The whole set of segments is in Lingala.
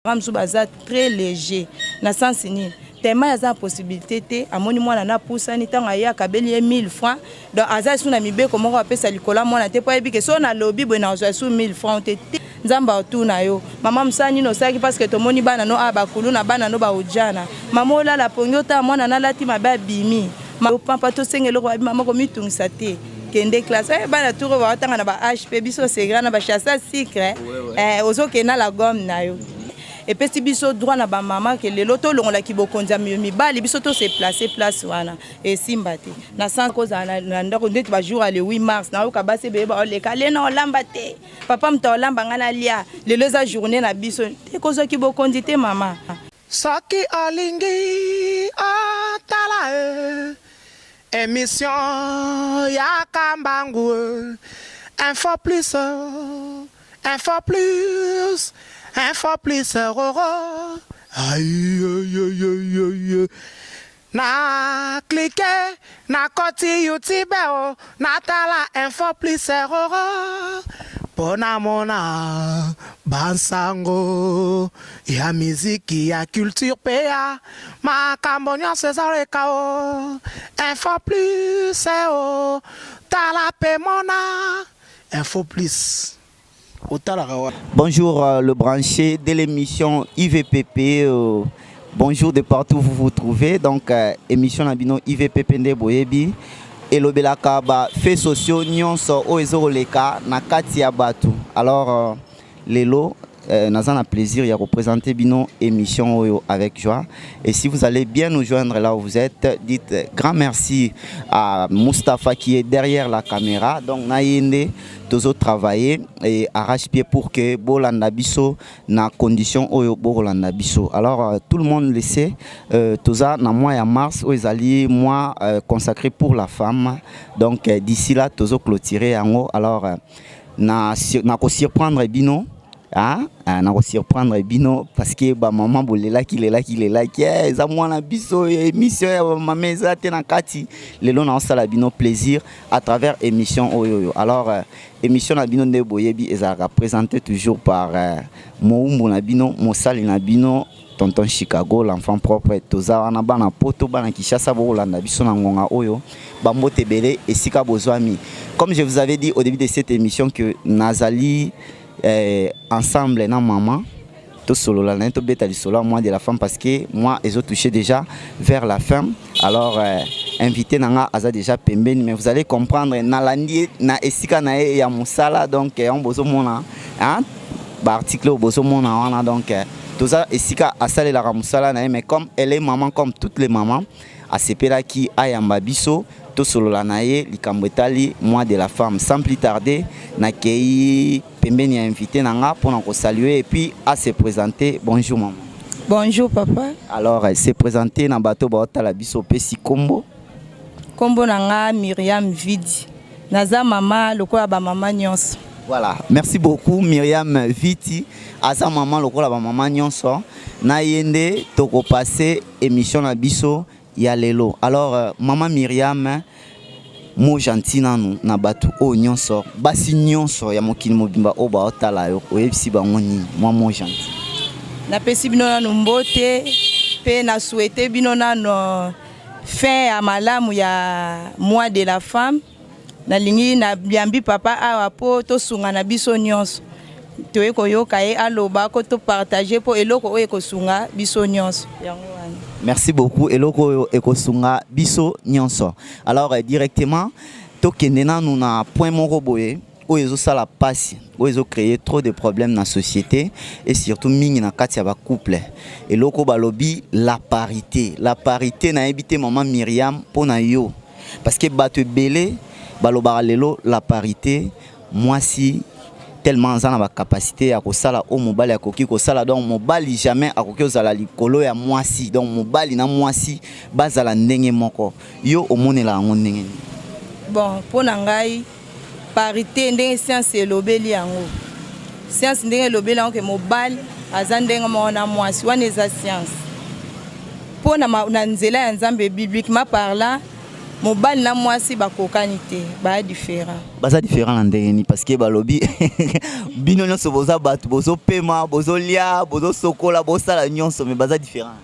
Ramsou baza très léger na sens nini tellement yaza possibilité te amoni mwana na poussa ni tanga ya kabeli 1000 francs donc aza suna mibeko moko apesa likola mwana te po ebike so na lobby bo na zo su 1000 francs te nzamba otuna yo mama musani no saki parce que tomoni bana no abakulu na bana no ba ujana mama olala ponyota mwana na lati mabe bimi papa to sengelo ko mama ko mitungisa te kende classe bana tour ba tanga na ba HP biso segra na ba chassa secret ozo kena la gomme na yo. Et puis si biso droit na ba maman que le loto longola ki bokonza mi bali biso to se placer place wana et simbate na sans cause na ndako ndetu ba jour le 8 mars na ka base be ba le kale na olamba te papa mta olamba ngana lia le leza journée na biso te kozo ki bokonzi te mama saki alingi atala émission ya kambangu info plus aïe aïe aïe aïe na cliquer na koti YouTube na tala info plus pona mona bansango ya muziki ya culture pea makambonya César kao info plus tala pe mona info plus. Bonjour le branché de l'émission IVPP. Bonjour de partout où vous vous trouvez. Donc émission Nabino IVPP Nde Boyebi. Et le belaka ba fait sociaux nyonso o ezoleka na kati ya batu. Alors lelo nous avons plaisir de représenter Bino émission avec joie. Et si vous allez bien nous joindre là où vous êtes, dites grand merci à Mustapha qui est derrière la caméra. Donc Nayende toujours travailler et arrache-pied pour que Bolanda Bisso na condition oyo Bolanda Bisso. Alors tout le monde le sait, tout ça na mois de mars aux alliés mois consacré pour la femme. Donc d'ici là toujours clôturer en haut. Alors na surprendre Bino. Ah, na ko surprendre Bino parce que ba maman bolela qui za mwana biso émission ya maman ezate na kati lelo na osala Bino plaisir à travers émission oyo. Alors émission na Bino Nde Boyebi ezaka présenté toujours par Moumbu na Bino, Mosali na Bino, tonton Chicago l'enfant propre toza wana bana poto bana Kishasa bolanda biso na ngonga oyo bambote belé esika bozwami. Comme je vous avais dit au début de cette émission que Nazali ensemble na maman tout solo la nento beta du solo moi de la femme parce que moi ils ont touché déjà vers la fin. Alors invité nanga aza déjà pembeni mais vous allez comprendre na landi na esika na ya musala donc on bozo mona hein ba article bozo mona wana donc tout ça esika asale la musala na mais comme elle est maman comme toutes les mamans a sepela qui ayamba biso tout solo la naie likambetali moi de la femme sans plus tarder na kei pembeni a invité nanga pour nous saluer et puis à se présenter. Bonjour maman. Bonjour papa. Alors elle s'est présentée na bateau baota la biso pesi kombo. Kombo nanga Myriam Vidi. Naza mama lokola ba mama nyonso. Voilà, merci beaucoup Myriam Viti. Asa maman lokola ba mama nyonso. Na yende toko passer émission na biso ya lelo. Alors maman Myriam mo gentil nanu na batu o nyonso basi nyonso ya mokili mobimba o ba otala yo oyebisi bango nini mo gentil na pesi bino nanu mbote pe na souhaiter bino nanu fin ya malamu ya mois de la femme na lingi na biambi papa awa po to sunga na biso nyonso to ekoyoka e aloba ko to partager po eloko o ekosunga biso nyonso yango wana. Merci beaucoup eloko ekosunga biso nyonso. Alors directement tokendena nous na point moko boye oyezo sala passe oyezo créer trop de problèmes dans la société et surtout mingi na kati ya ba couple eloko balobi la parité na ebité maman Myriam pona yo parce que bato belé balobara lelo la parité moi si tellement ça na ba capacité à ko sala o mobali akoki ko sala donc mobali jamais akoki ozala likolo ya mwasi donc mobali na mwasi bazala ndenge moko yo omonela ngo ndenge. Bon pona ngai parité ndenge science elobeli yango science ndenge elobeli yango ke mobali aza ndenge mo na mwasi wana eza science pona na nzela ya Nzambe bibliquement parlant mobali na mwasi bakokani te ba différent. Baza différent na ndenge parce que balobi bino nyonso boza batu bozo pema bozo lia bozo sokola bosala nyonso mais baza différent.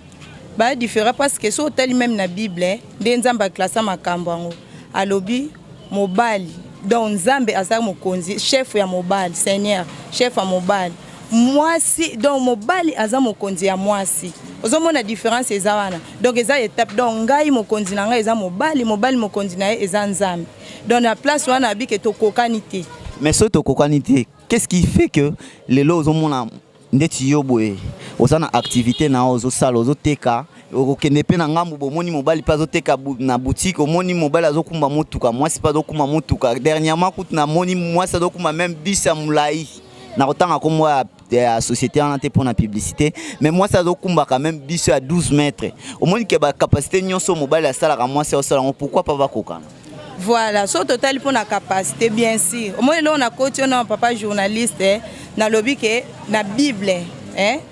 Ba différent parce que so tali même na Bible nde nzamba klasa makambo yango alobi mobali donc nzambe aza mokonzi chef ya mobali seigneur chef ya mobali mwasi donc mobali aza mokonzi ya mwasi ozomona différence eza wana donc eza étape donc ngai mokonzi na ngai eza mobali mobali mokonzi na ye eza nzambe donc na place wana abi ke tokokani te mais so tokokani te qu'est-ce qui fait que lelo ozomona ndeti yo boye osana activité na ozosala ozoteka okende pe na ngambu bomoni mobali pa azoteka na boutique omoni mobali azokumba motuka mwasi pa azokumba motuka dernièrement kutu na moni mwasi azokumba même bus ya mulai na kotanga comme la société en ante pour la publicité mais moi ça dokumba quand même bus à 12 mètres au moins que ba capacité nyonso mobile à sala ka moi c'est ça pourquoi pas va kokana voilà so total pour la capacité bien sûr au moins là on a coach on a papa journaliste na lobby que na bible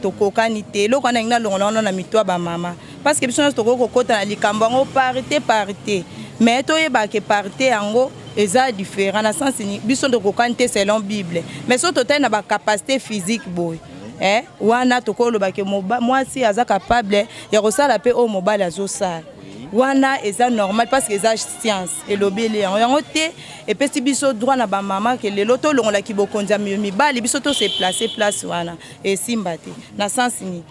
to kokanité lo kana ngina longola na mitwa ba mama parce que biso to kokota na likambo ngo parité mais to yeba ke parité yango eza différent na sens ni biso to kokanité selon bible mais so total na ba capacité physique boy wana to ko loba ke moi si aza capable ya kosala pe o mobile azosala wana eza normal parce que eza science et lobeli yango te et puis si biso droit na ba mama ke lelo to longola ki bokonza mibali biso to se placer place wana et simba te na sens ni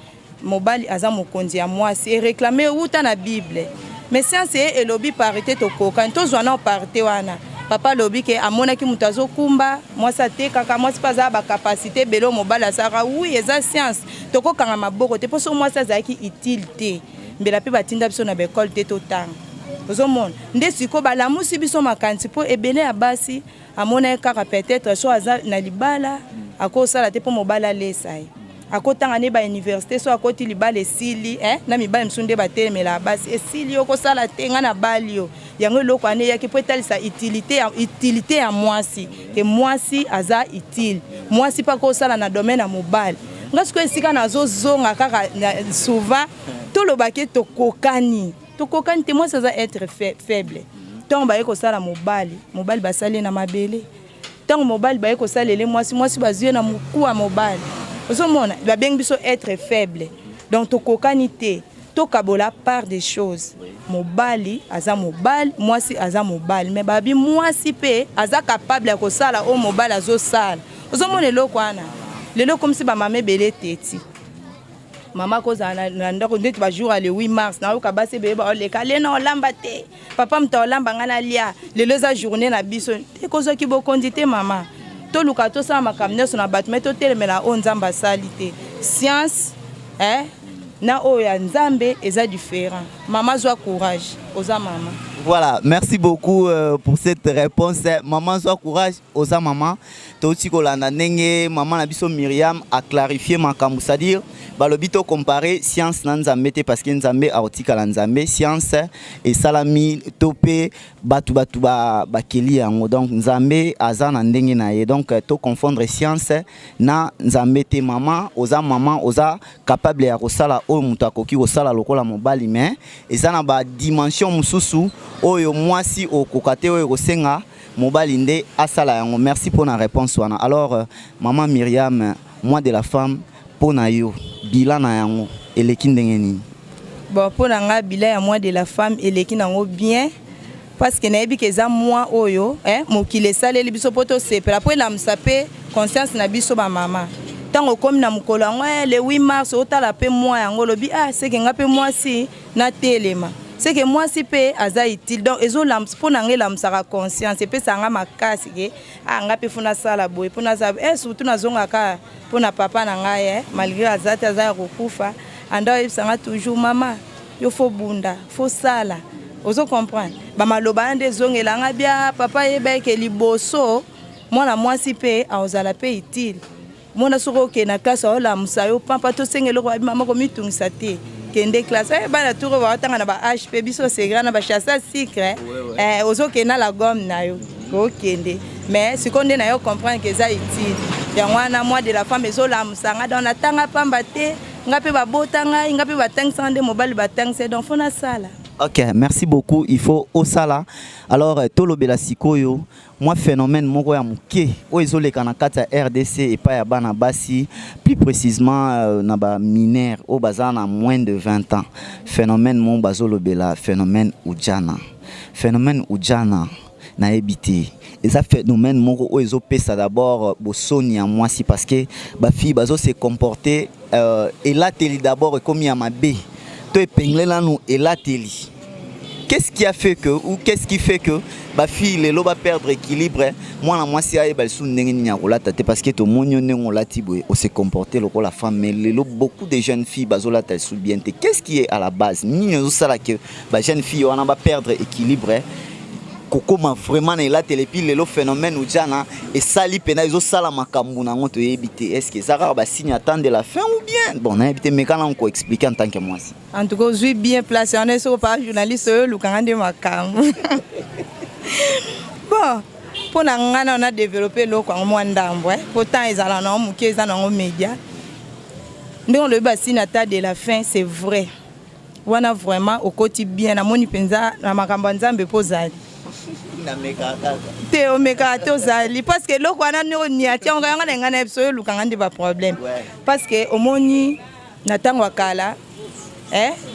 mobali aza mokonzi ya mwasi et réclamer uta na bible mais science et lobby parité to koka to zwana parité wana papa lobby ke amona ki mutazo kumba mwasa te kaka mwasi paza ba capacité belo mobali asara oui eza science to kokanga maboko te poso mwasa za ki utilité mbela pe batinda biso na bekole te totanga ozomona nde siko balamusi biso makanisi po ebele ya basi amona kaka peut-être so aza na libala akosala te po mobala lesai akotanga ne ba université so akoti libala esili na mibali msunde batelemela basi esili okosala te nga na balio yango loko ane yaki po etalisa utilité ya mwasi ke mwasi aza utile mwasi pa kosala na domaine ya mobali nga siko esika nazozonga kaka souvent tolobaki tokokani te moi ça va être faible tant ba yeko sala mobali basali na mabele tant mobali ba yeko salele mwasi bazue na muku wa mobali ozomona ba bengi biso être faible donc tokokani te tokabola part des choses mobali aza mobali mwasi aza mobali mais babi mwasi pe aza capable ya kosala o mobali azosala ozomona eloko wana lelo comme si ba mame belé teti mama koza na ndako ndeti ba jour le 8 mars na yoka base bebe ba oleka le na olamba te papa mta olamba ngana lia lelo za journée na biso te kozo ki bokondi te mama to luka to sa makamne so na batme to telemela o nzamba salite science na o ya nzambe eza différent mama zwa courage oza mama. Voilà, merci beaucoup pour cette réponse. Maman, sois courage, osa maman. Toti kolanda nenge maman na biso Myriam a clarifié makambu, c'est-à-dire balobito comparer science na nzambe te parce que nzambe aotika la nzambe science et salami topé batu ba keli yango donc nzambe aza na ndenge na ye donc to confondre science na nzambe te maman oza capable ya kosala o mutu akoki kosala lokola mobali mais eza na ba dimension mususu oyo mwasi okokate oyo kosenga mobali nde asala yango. Merci pour la réponse wana. Alors maman Myriam, moi de la femme pour na yo bilan na yango eleki ndenge nini? Bon pour nga bilan ya moi de la femme eleki nango bien parce que nayebi ke za moi oyo mokile saleli biso poto sepela po la msape conscience na biso ba mama tango comme na mukolo yango le 8 mars otala pe moi yango lobi c'est que nga pe moi si na telema c'est que moi si pe aza utile donc ezo lamps pour nanga lamsaka conscience pe sanga makasi ke nga pe funa sala boy pona za surtout na zonga ka pona papa nanga malgré azati aza kokufa anda sanga toujours mama yo fo bunda fo sala ozo comprendre ba maloba nde zongela nga bia papa yeba ke liboso mwana mwasi pe aozala pe utile mwana soko ke na classe ola musayo papa to sengelo ko mama ko mitungisa te kende classe bana tour va tanga na ba HP biso c'est grand na ba chassa secret ozo ke na la gomme na yo okende mais ce qu'on est na yo comprendre que ça utile ya mwana moi de la femme ezo la musanga dans na tanga pamba te ngape ba botanga ngape ba tangsa nde mobile ba tangsa donc fona sala Ok, merci beaucoup. Il faut au sala. Alors, Tolo Belasikoyo, moi, phénomène, mon ya mouké, au isolé kanakata RDC et pas ya bana basi, plus précisément, naba mineur, au bazar na moins de 20 ans. Phénomène, mon bazolo bela, phénomène Oudjana. Phénomène Oudjana, na ebité. Et ça phénomène, mon au iso pesa d'abord, bosoni à moi si parce que, ba fille, bazo se comporter, et là, teli d'abord, comme ya ma bé. Toi, épinglé là, nous, et là, teli. Qu'est-ce qui a fait que, ou qu'est-ce qui fait que ma fille, les lots va perdre équilibre? Moi, si aïe, sous parce que tout le monde on s'est comporté la femme, mais les lots, beaucoup de jeunes filles, bazola sous bien. Qu'est-ce qui est à la base? Ni nous ça là que, jeunes filles, on va perdre équilibre. Comment vraiment est là télépi le phénomène ou jana et sali pena ils ont sala makambu na ngoto éviter est-ce que ça va signe attendre la fin ou bien bon on a évité mais quand on expliquer en tant que moi si en tout cas je suis bien placé on est sur par journaliste le kangande makambu bon pour ngana on a développé le kwa mwandambo pourtant ils allent na muke za na média mais on le bassine attendre de la fin c'est vrai on a vraiment au quotidien na moni penza na makambo nzambe pozali te omeka tozali parce que loko wana ni atia nganga na ngana episo lukanga ndi ba problème parce que omoni na tango akala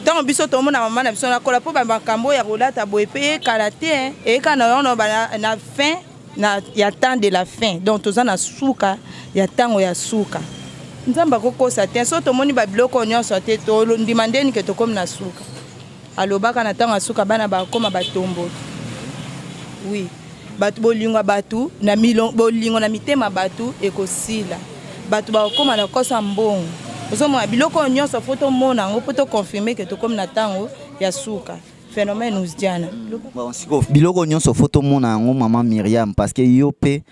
tango biso to mona mama na biso na kola po ba makambo ya rolata boepe kalaté et kana ono na fin na ya temps de la fin donc toza na suka ya tango ya suka nzamba koko sa te so to moni ba biloko nyonso te to ndimandeni ke to comme na suka alobaka na tango suka bana ba koma batombo. Oui, batu bolingo batu na milon bolingo na mitema batu ekosila batu ba koma na kosa mbongo ozomo biloko nyonso photo mona ngo poto confirmer que to comme na tango ya suka phénomène Oudjana bon siko biloko nyonso photo mona ngo maman Myriam parce que yope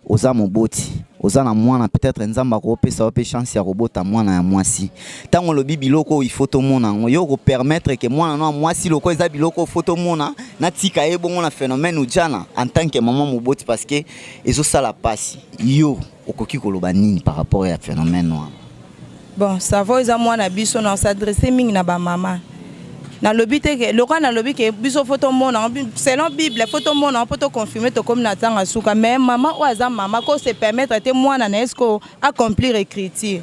oza moboti oza na mwana peut-être nzamba ko pesa ope chance ya robota mwana ya mwasi tango lobi biloko il faut to mona ngo yo ko permettre que mwana no mwasi loko eza biloko photo mona na tika ebongo na phénomène Oudjana en tant que maman moboti parce que ezo sala passe yo okoki koloba nini par rapport à phénomène noir bon ça va eza mwana biso na s'adresser mingi na ba maman na lobby te le na lobby ke biso photo mona selon bible photo mona poto confirmer to comme na tanga suka mais maman ou aza maman ko se permettre te mwana na esko accomplir écriture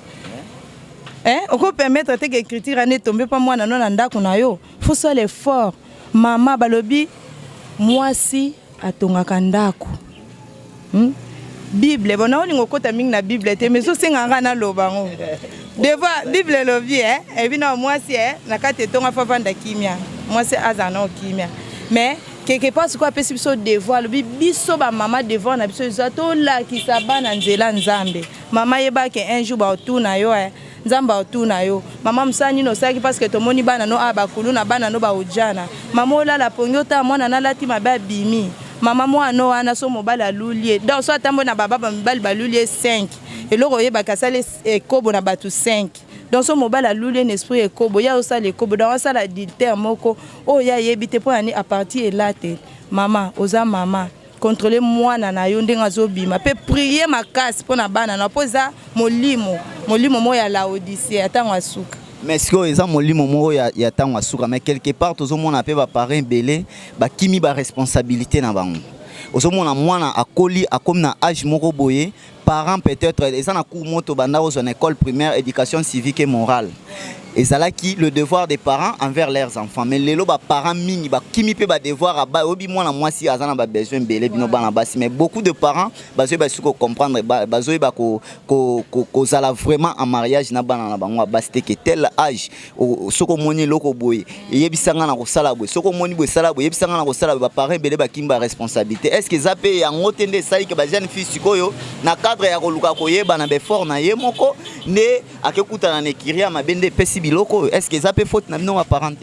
on peut permettre te que écriture ane tomber pas mwana non na ndako na yo faut ça l'effort maman balobi mwasi atongaka ndako Bible bon na olingo kota mingi na Bible te mais so senganga na lobango devant Bible lobby et bino mwasi na kati tonga favanda kimia mwasi azana kimia mais quelque part quoi pesi biso devoir lobi biso ba mama devant na biso zato la kisaba na nzela nzambe mama yeba ke un jour ba otuna yo nzamba otuna yo mama msani no saki parce que tomoni bana no abakulu na bana no ba Oudjana mama olala pongota mwana na lati mabe bimi mama mwana wana so mobala lulie donc so atambo na baba mobali balulie 5 et loko yeba kasale ekobo na batu 5 donc so mobala lulie n'esprit ekobo ya osala ekobo dans sala dilter moko o ya yebite po ani à partir elate mama oza mama contrôler mwana na yo ndenga zobima pe prier makasi po na bana na poza molimo mo ya Laodicée atango asuka mais ce que les gens molimo ya tango asuka mais quelque part tous on a pe ba parrain belé ba kimi ba responsabilité na bango ozomona mwana akoli akomi na âge moko boye parents peut-être ils en a cours moto banda aux école primaire éducation civique et morale et ça là qui le devoir des parents envers leurs enfants mais les loba parents mingi ba kimi pe ba devoir aba obi mwana mwasi azana ba besoin belé bino bana basi mais beaucoup de parents bazo ba suko comprendre bazo ba ko zala vraiment en mariage na bana na bango basi que tel âge soko moni loko boye yebisanga na ko sala boye soko moni boye sala boye yebisanga na ko sala ba parents belé ba kimba responsabilité est-ce que zape ya ngotende sai que ba jeune fille sikoyo na cadre ya koluka koyeba na be fort na ye moko ne akekuta na nekiria mabende pesi biloko est-ce que ça peut faute na non apparente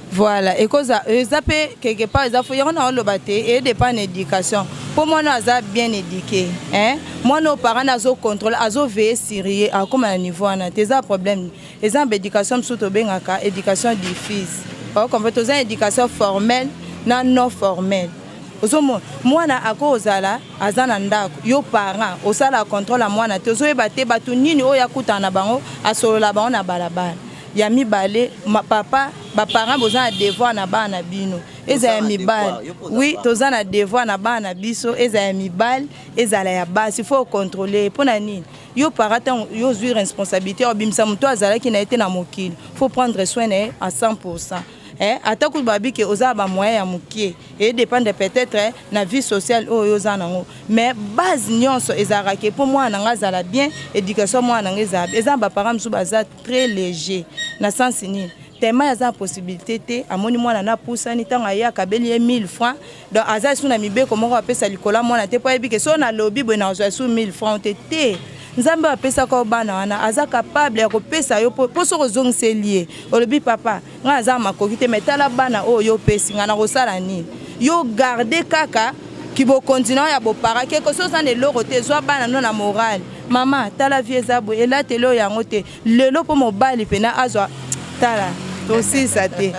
voilà et cause ça peut quelque part ça faut y on a le baté et dépend d'éducation pour moi nous a bien éduqué moi nos parents azo contrôle azo veiller sérieux à comme à niveau on a des problèmes les en éducation surtout bengaka éducation du fils comme fait aux éducation formelle non formelle ozomo mwana akozala azana ndako yo parent osala contrôle mwana te ozoyeba te batu nini oya kutana bango asolola bango na balabala ya mibale papa baparent boza na devoir na bana bino ezala ya mibale oui toza na devoir na bana biso ezala ya mibale ezala ya basi il faut contrôler mpona nini yo parent yo ozwi responsabilité obimisa moto azalaki na ye te na mokili faut prendre soin na ye à 100%. Atako babiki oza ba moyen ya mukie et dépendre peut-être na vie sociale oyo oza nango mais base nyonso ezarake pour moi nanga zala bien éducation moi nanga eza ba parents musu baza très léger na sens nini tellement yaza possibilité te amoni mwana na pusani tanga ya kabeli 1000 francs donc aza suna mibeko moko apesa likola mwana te po ebike so na lobby bo na ozo su 1000 francs te Nzambe apesa ko bana wana aza capable ya kopesa yo po so kozongisa lié olobi papa nga aza makoki te metala bana oyo pesi nga na kosala nini yo garder kaka ki bo continuer ya bo para quelque chose en eloko te zo bana no na morale mama tala vie zabo ela telo yango te lelo po mobali pena azwa tala aussi ça te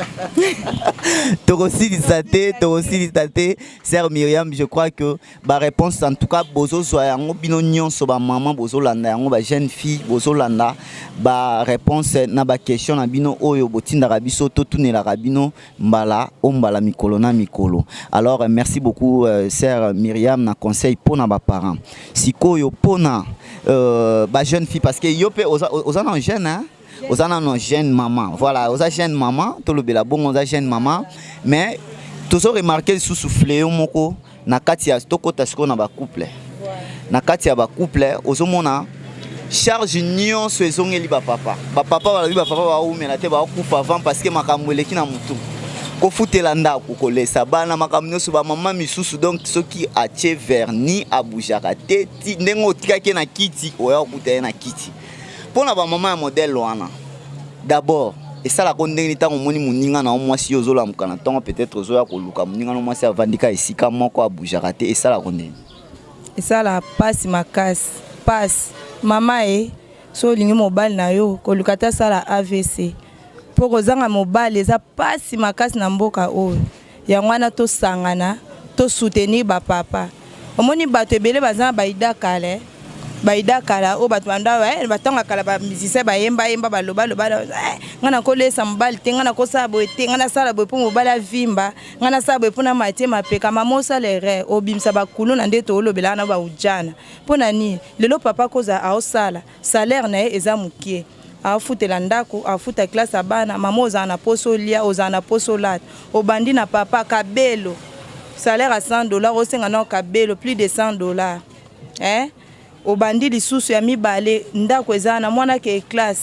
Sœur Myriam, je crois que ma réponse en tout cas bozo soyango bino nyonso ba maman bozo landa yango ba jeune fille bozo landa ba réponse na ba question na bino oyo botinda rabiso to tunela rabino mbala ombala mikolo na mikolo. Alors merci beaucoup Sœur Myriam na conseil pour na ba parents. Sikoyo pona ba jeune fille parce que yo pe oza na jeune hein. Aux non jeune maman, voilà, aux jeune maman, tout le belabon, aux jeune maman, mais toujours remarqué sous soufflé au moko, na katia stoko tasko na ba couple, na katia ba couple, aux homona charge union saison eli ba papa va lui ba papa va ou mais la te ba coupe avant parce que makamwele ki na mutu, ko futela nda ko kolesa bana makamnyo so ba maman misusu donc ceux qui ache verni abujaka te ndengo tika ke na kiti oya okuta na kiti. Pour la maman modèle loana. D'abord, et ça la condamné tant moni muninga na moi si ozola mukana tant peut-être ozoya ko luka muninga no moi si avandika esika moko abuja raté et ça la condamné. Et ça la passe ma casse passe mama so lingi mobile na yo ko lukata ça la AVC. Pour ozanga mobile eza passe ma casse na mboka oyo. Yangwana to sangana to soutenir ba papa. Omoni bato ebele bazana baida kale. Baida kala o batwanda batanga kala ba musicien ba yemba ba loba ngana ko lesa mbali te ngana ko sabo te ngana sala bo po mobala vimba ngana sabo po na matie mapeka mama salere obimsa ba kulu na ndeto olobela na ba ujana pona ni lelo papa koza a osala salaire na eza mukie a futela ndako a futa classe abana mama oza na poso lia oza na poso lat obandi na papa kabelo salaire à $100 osenga na kabelo plus de $100 obandi lisusu ya mibale ndako ezana mwana ke classe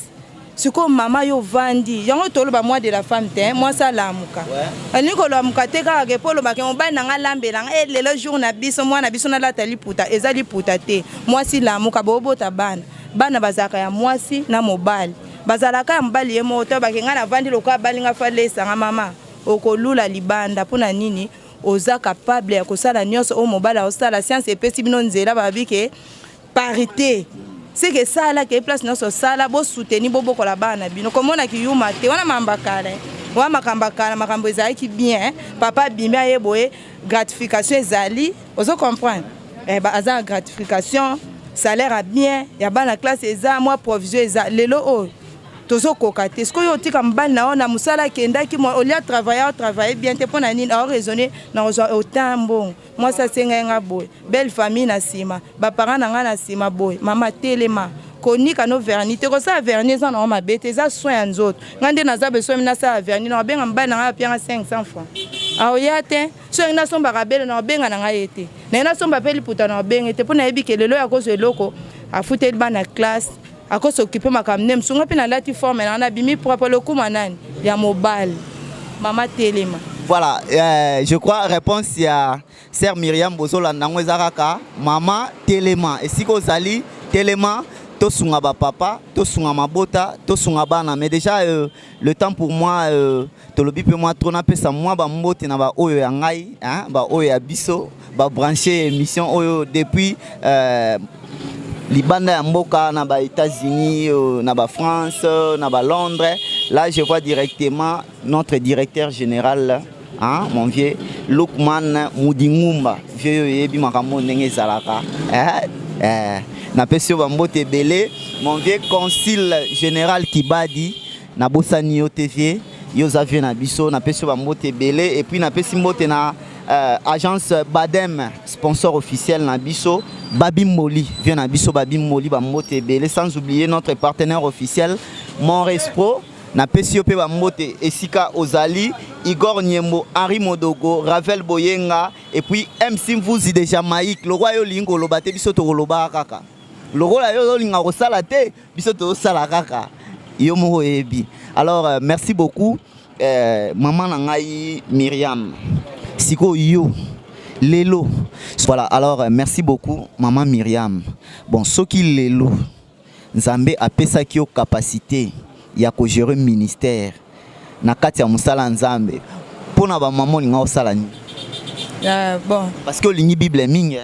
siko mama yo vandi yango toloba moi de la femme te moi ça lamuka aliko lamuka te ka ke polo ba ke mobali nanga lambela lelo jour na biso mwana biso na lata liputa ezali puta te moi si lamuka bobota bana bazaka ya mwasi na mobali bazalaka ya mobali ye moto ba ke ngana vandi loka balinga falesa nga mama okolula libanda pona nini oza capable ya kosala nyonso o mobali osala science epesi bino nzela babike parité c'est que ça là que place notre sala bo soutenir bobo ko la bana bino komona ki yuma te wana mambakala wa makambakala makambo ezali ki bien papa bimia yeboye gratification ezali ozo comprendre ba aza gratification salaire a bien ya bana classe eza moi provision eza lelo o tozo kokate ce que yo tika mbali na ona musala kenda ki moi au lieu travailler bien te pona nini a raisonner na autant bon moi ça c'est nga boy belle famille na sima ba parents na nga na sima boy mama telema konika no vernis te ko sa vernis na ma bete za soin nzoto ngande na za beso mina sa vernis na benga mbali na nga pia 500 francs a oyate so ina somba kabele na benga na nga yete na ina somba peli puta na benga te pona ebike lelo ya ko so eloko a fouter bana classe à cause s'occuper ma camnem sunga pina lati forme na bimi propre le coup manani ya mobile mama telema. Voilà, je crois réponse ya Sœur Myriam Bozola nango ezaraka mama telema esiko zali telema to sunga ba papa to sunga mabota to sunga bana mais déjà le temps pour moi to lobi pe moi trop na pesa moi ba mbote na ba oyo ya ngai hein ba oyo ya biso ba brancher émission oyo depuis Libanda ya mboka na ba États-Unis na ba France na ba Londres. Là je vois directement notre directeur général hein mon vieux Lukman Mudingumba vieux yebi makambo ndenge zalaka na pesio ba mbote belé mon vieux consul général Kibadi na bosani yo TV yo zavie na biso na pesi ba mbote belé et puis na pesi mbote na agence Badem sponsor officiel na biso Babi Moli vient na biso Babi Moli ba mbote belé sans oublier notre partenaire officiel Monrespro na pesi yo pe ba mbote esika ozali Igor Niembo Henri Modogo Ravel Boyenga et puis MC Mvuzi de Jamaïque le roi yo lingo loba te biso to loba kaka le roi yo linga ko sala te biso to sala kaka yo mo ebi. Alors merci beaucoup maman nangai Myriam siko yo lelo voilà. Alors merci beaucoup maman Myriam. Bon soki lelo Nzambe apesa ki yo capacité ya ko gérer ministère na kati ya musala Nzambe pona ba maman linga osala ni bon parce que lingi Bible mingi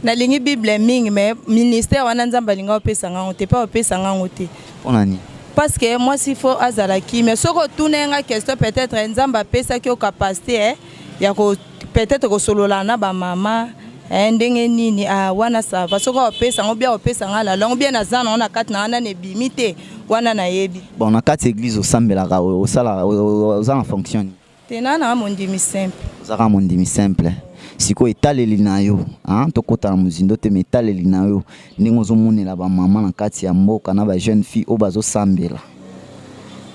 na lingi Bible mingi mais ministère wana Nzambe linga opesa ngao te pas opesa ngao te pona ni parce que moi s'il faut azalaki mais soko tunenga question peut-être Nzamba pesa ki o capacité ya ko peut-être ko solola na ba mama ndenge nini wana sava soko opesa ngo bia opesa ngala longo bien azana ona kati na ana ne bimite wana na yebi bon na kati église osambela ka osala ozana fonction tenana mondimi simple ozaka mondimi simple siko etaleli na yo tokota na muzindo te metaleli na yo ndenge ozomonela ba mama na kati ya mboka na ba jeune fille o bazosambela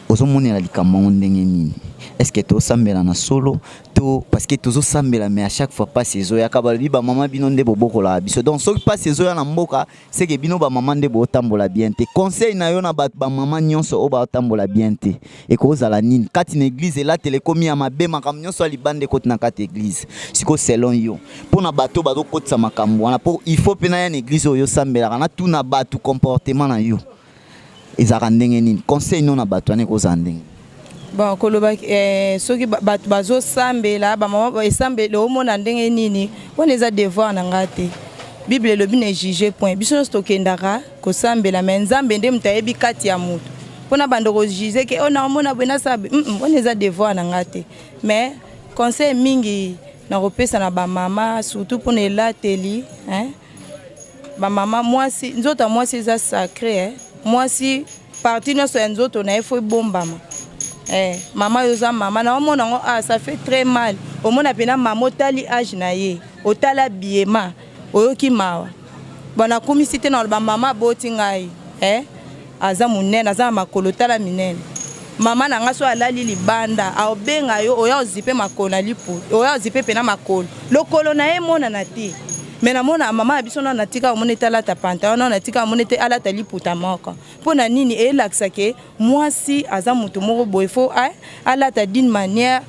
ozomonela likambo ndenge nini est-ce que to sambela na solo to parce que tozo sambela mais à chaque fois pas saison ya kabali ba mama bino nde bobokola biso donc soki pas saison ya na mboka c'est que bino ba mama nde bo tambola bien te conseil na yo na ba mama nyonso o ba tambola bien te et ko zala nini kati na église la telekomi ya mabe makam nyonso ali bande koti na kati église siko selon yo pona bato ba do kotisa makambo wana po il faut pena ya na église yo sambela kana tout na bato comportement na yo ezaka ndenge nini conseil non na bato ane ko zandenge. Bon koloba soki bato bazo sambela ba mama esambela o mona ndenge nini wana eza devoir na ngate Bible lobi ne juger point biso stokendaka ko sambela mais Nzambe nde mutayebi kati ya mutu pona bando ko juger ke ona mona bwena sabe wana eza devoir na ngate mais conseil mingi na kopesa na ba mama surtout pona elateli ba mama mwasi nzota mwasi eza sacré mwasi parti no so nzoto na efo bombama maman yoza maman na omona ngo ça fait très mal omona pena maman tali âge na ye otala biema oyoki mawa bona komisite na ba maman boti ngai aza munene aza makolo tala minene maman na ngaso alali libanda aobenga yo oya ozipe makolo na lipu oya ozipe pena makolo lokolo na ye mona na ti mais na mona maman biso na natika omona tala ta pantalon na natika omona te ala ta liputa moko pona nini elakisa ke mwasi aza mutu moko boy fo ala ta d'une manière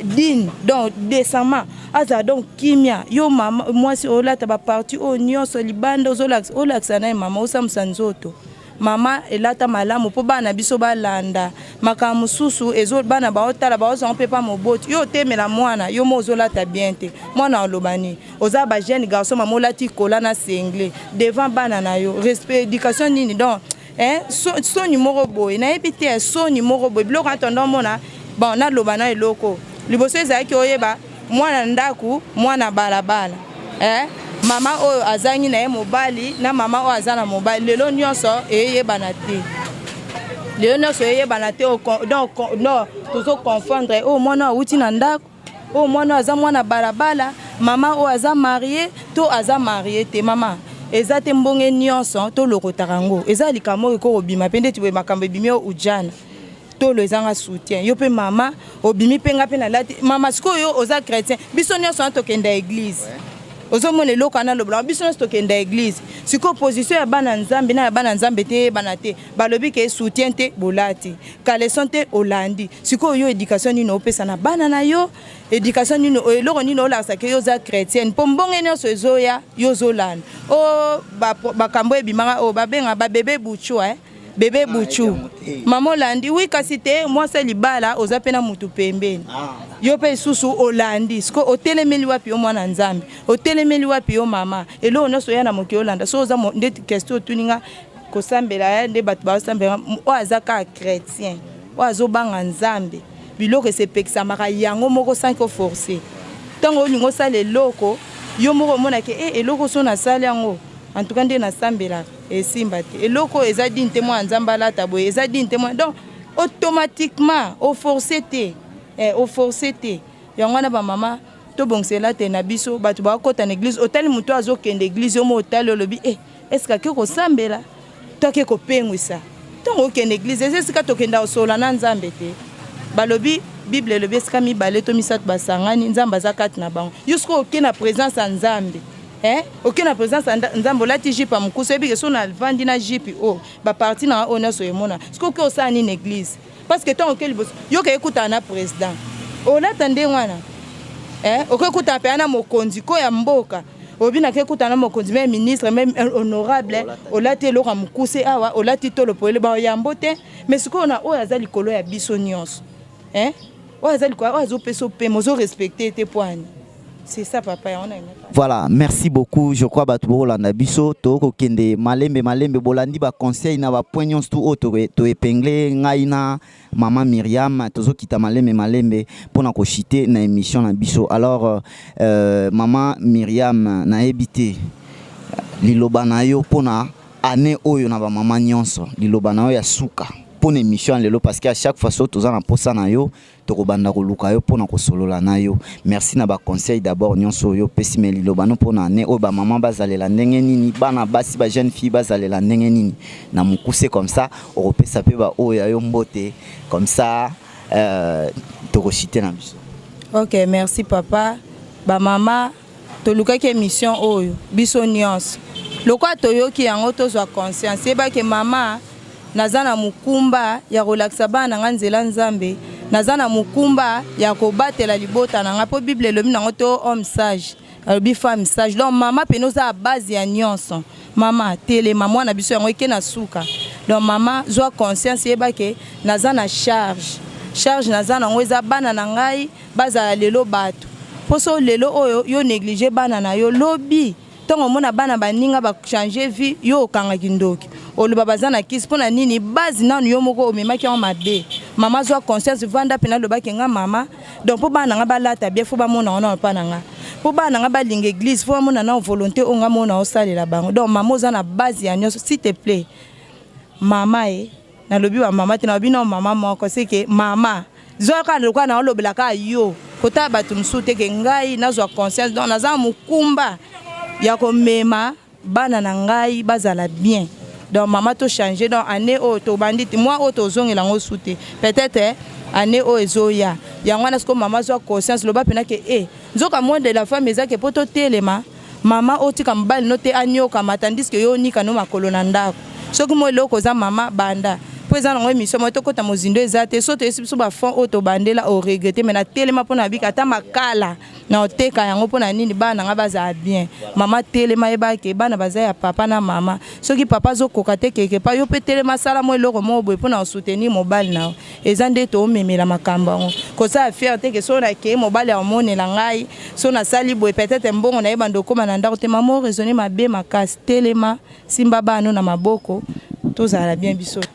digne donc décemment aza donc kimia yo mama mwasi ola ta ba parti o nyonso libanda olakisa na mama osamsa nzoto mama elata malamu po bana biso balanda makamu susu ezo bana baotala baozo mpe pa moboti yo temela mwana yo mozolata bien te mwana olobani oza ba jeune garçon mama olati kola na single devant bana na yo respect éducation nini donc so numéro boy na epité so numéro boy bloko atondon mona bon na lobana eloko liboso ezaki oyeba mwana ndaku mwana balabala mama oyo azangi na ye mobali na mama oyo azana mobali lelo nyonso eyebana te lelo nyonso eyebana te donc non tozo confondre o mwana outi na ndako o mwana aza mwana balabala mama oyo aza marié to aza marié te mama eza te mbonge nyonso to lokotaka ngo eza likambo ko obima pende tiwe makambo ebimi o ujana to lo ezanga soutien yo pe mama obimi penga pe na lati mama siko yo oza chrétien biso nyonso to kenda église ozomone lokana lobla biso nyonso tokenda église siko position ya bana Nzambe na bana Nzambe te bana te balobi ke soutien te bolati kaleson te olandi siko yo éducation nino opesa na bana na yo éducation nino eloko nino olakisa ke yo za chrétienne po mbonge nyonso ezoya yo zolanda o bakambo ebimaka o babenga ba bébé buchu bébé buchu mama olandi oui kasi te mwasi libala oza pena mutu pembeni yo pe susu olandi siko otelemeli wapi yo mwana Nzambe otelemeli wapi yo mama elo nyonso ya na moki olanda so oza nde question tuninga kosambela nde bato basambela o azaka chrétien o azobanga Nzambe biloko esepekisamaka yango moko sans ko forcer ntango olingo osala eloko yo moko omona ke eloko so nasala yango en tout cas nde nasambela esimba te eloko eza digne te mwa Nzambe alata boye eza digne te mwa donc automatiquement au forcé te yango na ba mama to bongsela te na biso batu ba kota na église otali muto azokende église yo mo otali olobi est-ce que ko sambela to ke ko pengwisa tongo okende église est-ce que to kenda osola na nzambe te balobi bible lobi est-ce que mi bale to misatu basangani nzamba za kati na bango jusqu'au okena présence ya nzambe okena présence ya nzambe olati jipe mukuso ebike so na vandi na jipe ba parti na ona so emona siko ke osani na église parce que tongo ke liboso yo ke ekuta na président olata nde ngwana okekuta pe ana mokonzi ko ya mboka obina kekuta na mokonzi même ministre même honorable olati eloko mukuse awa olati tolo poele ba ya mbote mais siko na oyo azali kolo ya biso nyonso oyo azali ko oyo azopeso pe mozo respecter te poani. C'est ça, papa. Voilà, merci beaucoup. Je crois que Bolanda Biso, Toko Kende, Malembe, Bolandi, ba conseil, na ba poignon tout to épinglé, Ngaina, Maman Myriam, Tozo Kita Malembe, pour na kochite na émission na Biso. Alors, Maman Myriam, na ebité, Lilobana yo, pona, ane oyo na ba Maman Nyonso, Lilobana yo ya suka. Pour une émission lelo parce qu'à chaque fois so tozana posa na yo tokobanda ko luka yo pona ko solola na yo. Merci na ba conseil d'abord nyonso yo pesimeli lobano pona ne o ba maman bazalela ndenge nini bana basi ba jeune fille bazalela ndenge nini na mukuse comme ça o repesa pe ba o ya yo mbote comme ça tokochite na biso. OK, merci papa. Ba mama to luka ke émission oyo biso nyonso. Lokwa toyoki yango tozwa conscience eba ke mama nazana mukumba ya relaxa bana nganzela nzambe nazana mukumba ya kobatela libota nanga po bible lobi nango to homme sage alobi femme sage donc mama penoza a base ya nyonso mama tele mama na biso yango eke na suka donc mama zwa conscience yeba ke nazana charge nazana ngo eza bana na ngai bazala lelo bato poso lelo oyo yo négliger bana na yo lobi tongo mona bana baninga ba changer vie yo kanga kindoki oluba bazana kisi pona nini base nanu yo moko omemaki en mabe mama zwa conscience vanda pena loba kenga mama donc po bana nga balata bien fo ba mona ona pa nanga po bana nga balinga église fo mona na volonté onga mona osalela bango donc mama oza na base ya nyonso s'il te plaît mama na lobi wa mama te na bino mama moko c'est que mama zwa ka lokwa na olobela ka yo kota batu msute ke ngai nazwa conscience donc naza mukumba ya komema bana na ngai bazala bien donc maman to changer donc année o to bandit moi o to zongela ngo soute peut-être année o ezoya yango na sko maman zo conscience loba pena ke nzoka moins de la femme ezake poto telema maman o tika mbali note anyoka matandis que yo nika no makolo na ndako soki mo eloko za mama banda présent dans émission moi to kota mozindo ezate so to esibiso ba fond o to bandela o regretter mais na telema pona bika ta makala na oteka yango pona nini bana nga baza bien mama telema eba ke bana baza ya papa na mama soki papa zo kokate keke pa yo pe telema sala mo eloko mo boy pona soutenir mobile na ezande to memela makamba ngo ko sa fierté ke so na ke mobile ya monela ngai so na sali boy peut-être mbongo na eba ndoko na ndako te mama raisonner mabe makas telema simba bano na maboko.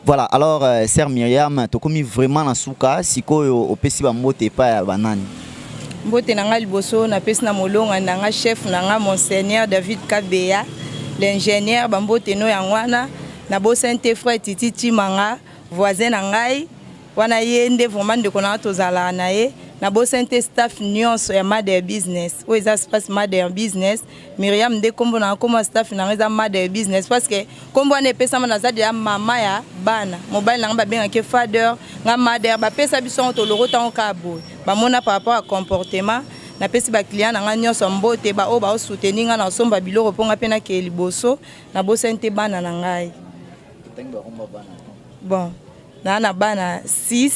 Voilà, alors sœur Myriam, tu as commis vraiment na souka, siko au pesi ba mbote pa ya banani. Mbote nanga liboso na pesi na molonga nanga chef nanga monseigneur David Kabeya, l'ingénieur ba mbote no yangwana na bo sainte frère Titi Chimanga, voisin nangai, wana yende vraiment de kona tozala na ye. Na bo sainte staff nyonso ya Mother Business o eza space Mother Business Myriam de kombo na koma staff na eza Mother Business parce que kombo na pesa na zadi ya mama ya bana mobile na ba benga ke father nga mother ba pesa biso to loro ta nkabo ba mona par rapport à comportement na pesi ba client na nga nyonso mbote ba o ba soutenir nga na somba biloko ponga pena ke liboso na bo sainte bana na ngai bon na bana 6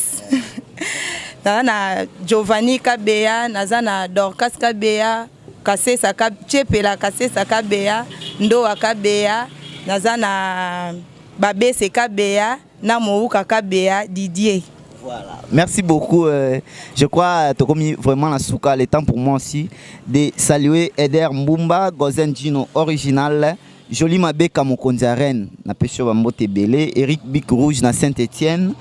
na Giovanni Kabeya, nazana Dorcas Kabeya, Kasesa Chepela Kasesa Kabeya, Ndoa Kabeya, nazana Babese Kabeya, na Mouka Kabeya, Didier. Voilà. Merci beaucoup. Je crois que tu as commis vraiment la souka. Le temps pour moi aussi de saluer Eder Mbumba, Gozen Gino original, Jolie Mabe Kamokonzaren, na Pesho Bambote Belé, Eric Bic Rouge na Saint-Etienne.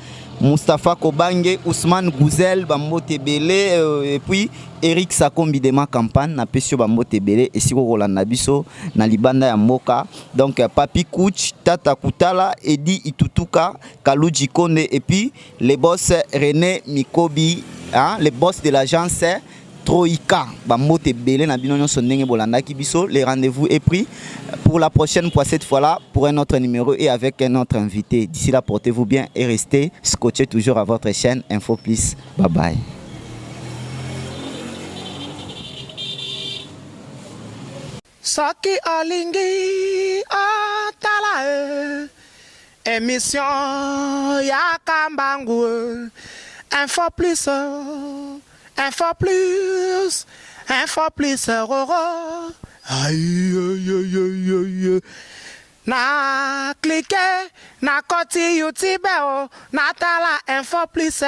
Mustafa Kobange, Ousmane Gouzel, Bambote Belé, et puis Eric Sakombi de ma campagne, na pesio Bambote Belé, et si Rolanda Biso, na Libanda ya Moka. Donc Papi Kouch, Tata Koutala, Edi Itutuka, Kalouji Kone, et puis les boss René Mikobi, hein, les boss de l'agence Troïka, Bambote Belé, na Bino Nyonso Ndenge Bolanda Kibiso. Les rendez-vous est pris pour la prochaine fois, cette fois-là, pour un autre numéro et avec un autre invité. D'ici là, portez-vous bien et restez scotchés toujours à votre chaîne Info Plus. Bye bye. Saki Olingi Atala émission Yakambangu Info Plus Info Plus Info Plus aïe aïe aïe aïe aïe na cliquer na koti YouTube na tala Info Plus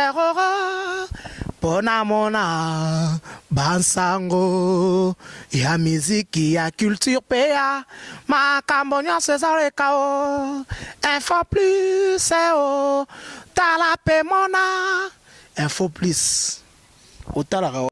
pona mona bansango ya miziki ya culture pea makambo nyonso ezaleka Info Plus tala pe mona Info Plus otalaka